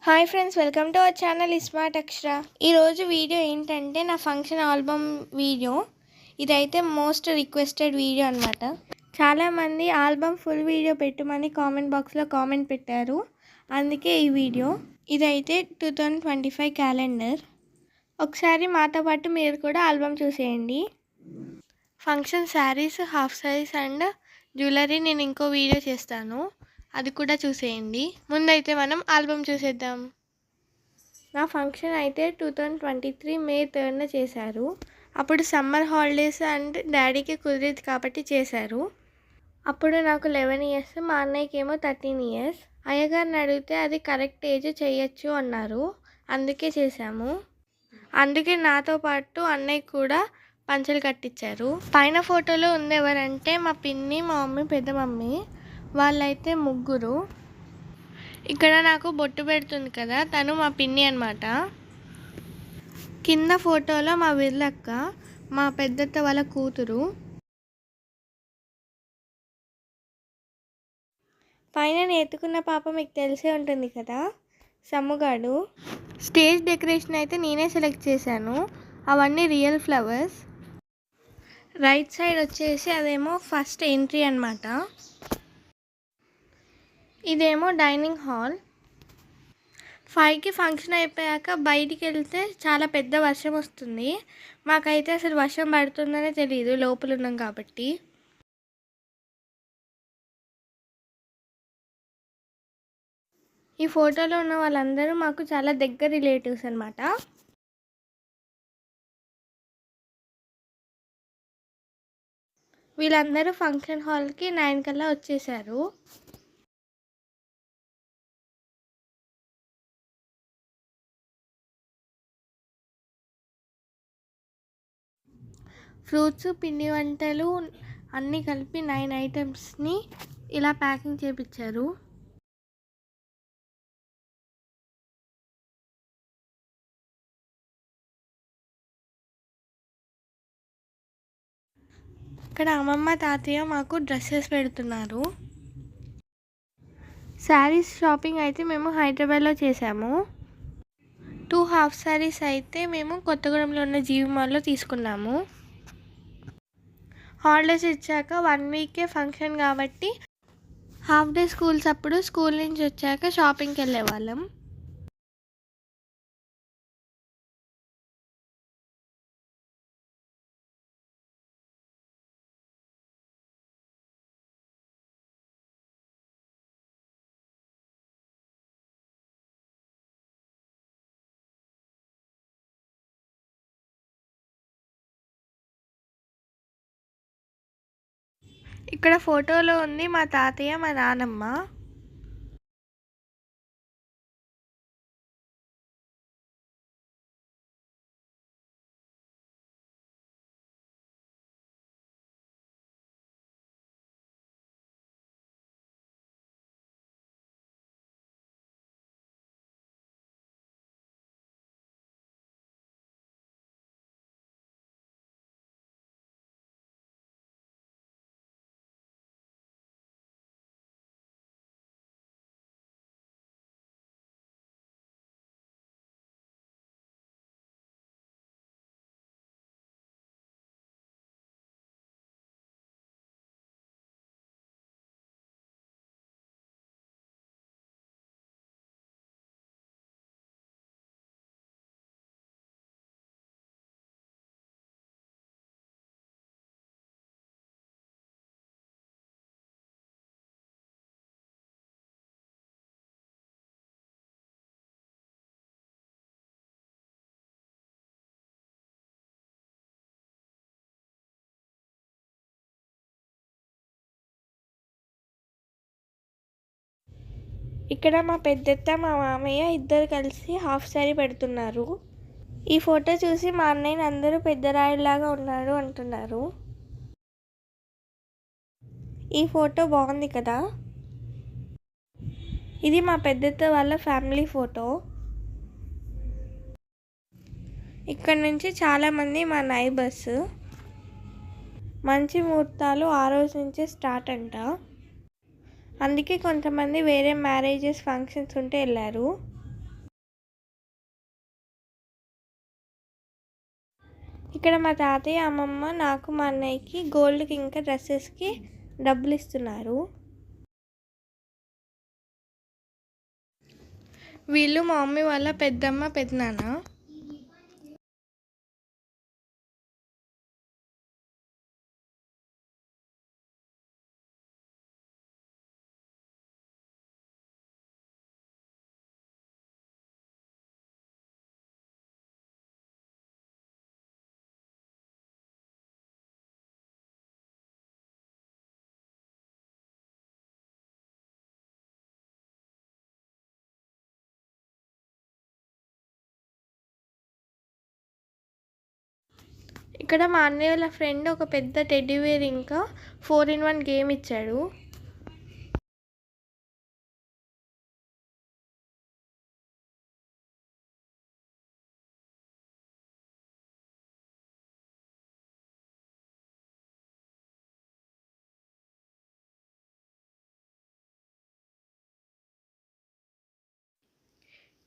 Hi friends, welcome to our channel smart Akshara. ఈరోజు video ఏంటంటే నా ఫంక్షన్ ఆల్బమ్ వీడియో. ఇదైతే మోస్ట్ రిక్వెస్టెడ్ వీడియో అనమాట. చాలామంది ఆల్బమ్ ఫుల్ వీడియో పెట్టమని కామెంట్ బాక్స్లో కామెంట్ పెట్టారు, అందుకే ఈ వీడియో. ఇదైతే 2025 క్యాలెండర్. ఒకసారి మాతో పాటు మీరు కూడా ఆల్బమ్ చూసేయండి. Function saris, half saris and jewellery నేను ఇంకో వీడియో చేస్తాను, అది కూడా చూసేయండి. ముందైతే మనం ఆల్బమ్ చూసేద్దాం. నా ఫంక్షన్ అయితే 2023 మే 3 చేశారు. అప్పుడు సమ్మర్ హాలిడేస్ అండ్ డాడీకి కుదిరేది కాబట్టి చేశారు. అప్పుడు నాకు 11 ఇయర్స్, మా అన్నయ్యకి ఏమో 13 ఇయర్స్. అయ్యగారిని అడిగితే అది కరెక్ట్ ఏజ్ చేయొచ్చు అన్నారు, అందుకే చేశాము. అందుకే నాతో పాటు అన్నయ్య కూడా పంచలు కట్టించారు. పైన ఫోటోలో ఉంది ఎవరంటే మా పిన్ని, మా మమ్మీ, పెద్ద మమ్మీ. వాళ్ళైతే ముగ్గురు. ఇక్కడ నాకు బొట్టు పెడుతుంది కదా, తను మా పిన్ని అనమాట. కింద ఫోటోలో మా విర్లక్క, మా పెద్దత్త వాళ్ళ కూతురు. పైన ఎత్తుకున్న పాప మీకు తెలిసే ఉంటుంది కదా, సమ్ముగాడు. స్టేజ్ డెకరేషన్ అయితే నేనే సెలెక్ట్ చేశాను, అవన్నీ రియల్ ఫ్లవర్స్. రైట్ సైడ్ వచ్చేసి అదేమో ఫస్ట్ ఎంట్రీ అనమాట. ఇదేమో డైనింగ్ హాల్. 5కి ఫంక్షన్ అయిపోయాక బయటికి వెళ్తే చాలా పెద్ద వర్షం వస్తుంది. మాకైతే అసలు వర్షం పడుతుందనే తెలియదు, లోపల ఉన్నాం కాబట్టి. ఈ ఫోటోలో ఉన్న వాళ్ళందరూ మాకు చాలా దగ్గర రిలేటివ్స్ అనమాట. వీళ్ళందరూ ఫంక్షన్ హాల్కి 9 కల్లా వచ్చేసారు. ఫ్రూట్స్, పిండి వంటలు అన్నీ కలిపి 9 ఐటమ్స్ని ఇలా ప్యాకింగ్ చేయించారు. ఇక్కడ అమ్మమ్మ, తాతయ్య మాకు డ్రెస్సెస్ పెడుతున్నారు. శారీస్ షాపింగ్ అయితే మేము హైదరాబాద్లో చేసాము. 2 హాఫ్ శారీస్ అయితే మేము కొత్తగూడెంలో ఉన్న జీవి మాల్లో తీసుకున్నాము. హాలిడేస్ ఇచ్చాక 1 వీకే ఫంక్షన్ కాబట్టి హాఫ్ డే స్కూల్స్ అప్పుడు స్కూల్ నుంచి వచ్చాక షాపింగ్కి వెళ్ళే వాళ్ళం. ఇక్కడ ఫోటోలో ఉంది మా తాతయ్య, మా నానమ్మ. ఇక్కడ మా పెద్దత్త, మా మామయ్య ఇద్దరు కలిసి హాఫ్ శారీ పెడుతున్నారు. ఈ ఫోటో చూసి మా అన్నయ్యని అందరూ పెద్దరాయుడులాగా ఉన్నాడు అంటున్నారు. ఈ ఫోటో బాగుంది కదా. ఇది మా పెద్దత్త వాళ్ళ ఫ్యామిలీ ఫోటో. ఇక్కడ నుంచి చాలామంది మా నైబర్స్. మంచి ముహూర్తాలు ఆ రోజు నుంచే స్టార్ట్ అంట, అందుకే కొంతమంది వేరే మ్యారేజెస్, ఫంక్షన్స్ ఉంటే వెళ్ళారు. ఇక్కడ మా తాతయ్య అమ్మమ్మ నాకు మా అన్నయ్యకి గోల్డ్కి ఇంకా డ్రెస్సెస్కి డబ్బులు ఇస్తున్నారు. వీళ్ళు మా మమ్మీ వాళ్ళ పెద్దమ్మ పెద్దనాన్న. ఇక్కడ మా అన్నయ్య వాళ్ళ ఫ్రెండ్ ఒక పెద్ద టెడ్డీవేర్ ఇంకా 4-in-1 గేమ్ ఇచ్చాడు.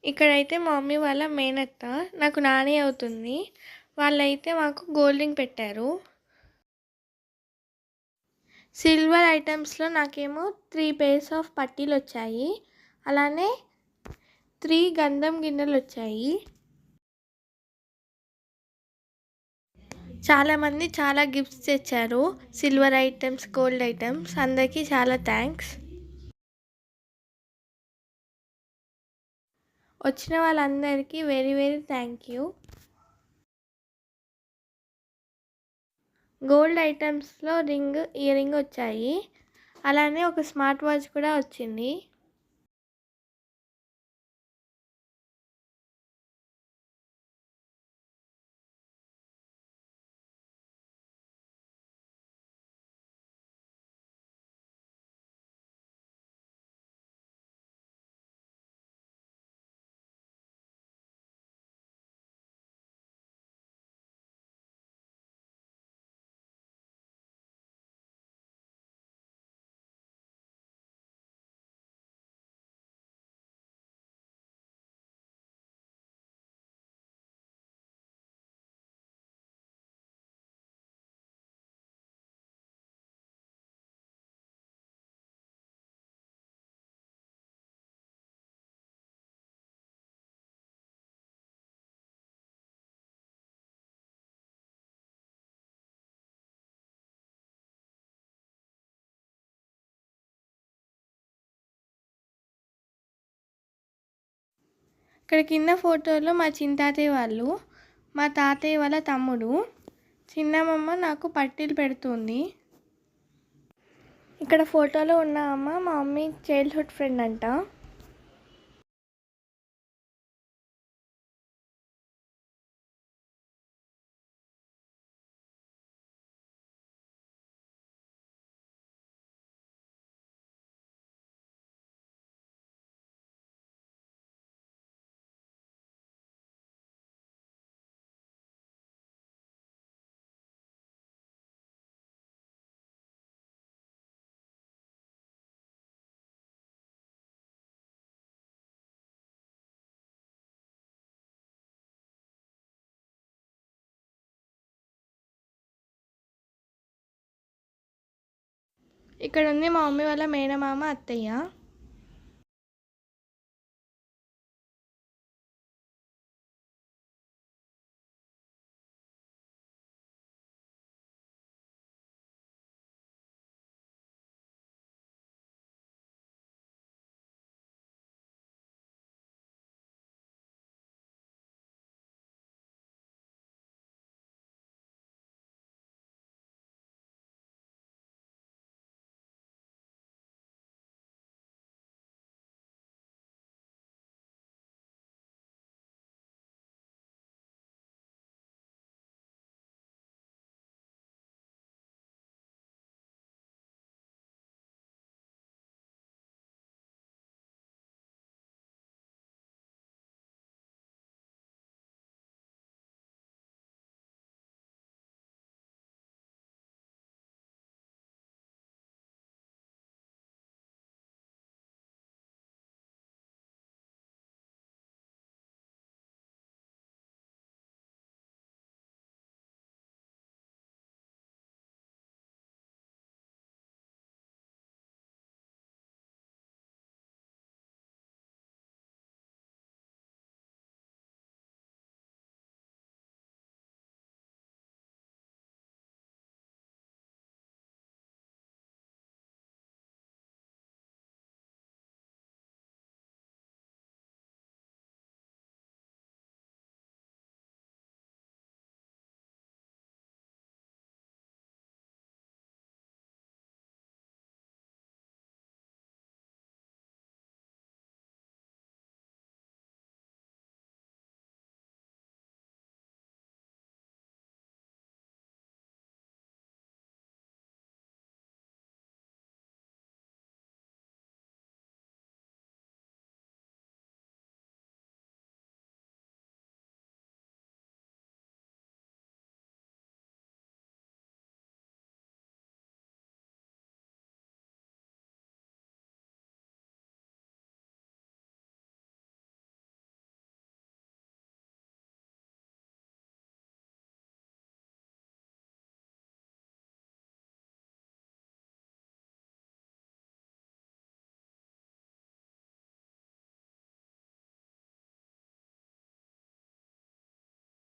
ఇక్కడైతే మా మమ్మీ వాళ్ళ మేనత్త నాకు నాని అవుతుంది. వాళ్ళైతే మాకు గోల్డ్ రింగ్ పెట్టారు. సిల్వర్ ఐటమ్స్లో నాకేమో 3 pairs ఆఫ్ పట్టీలు వచ్చాయి. అలానే 3 గంధం గిన్నెలు వచ్చాయి. చాలామంది చాలా గిఫ్ట్స్ తెచ్చారు, సిల్వర్ ఐటమ్స్, గోల్డ్ ఐటమ్స్. అందరికీ చాలా థ్యాంక్స్. వచ్చిన వాళ్ళందరికీ very very thank you. Gold ఐటమ్స్లో ఇయర్ రింగ్ వచ్చాయి. అలానే ఒక స్మార్ట్ వాచ్ కూడా వచ్చింది. ఇక్కడ కింద ఫోటోలో మా తాతయ్య వాళ్ళు, మా తాతయ్య వాళ్ళ తమ్ముడు. చిన్నమ్మమ్మ నాకు పట్టీలు పెడుతుంది. ఇక్కడ ఫోటోలో ఉన్న అమ్మ మా మమ్మీ చైల్డ్హుడ్ ఫ్రెండ్ అంట. ఇక్కడ ఉంది మా మమ్మీ వాళ్ళ మేనమామ అత్తయ్య.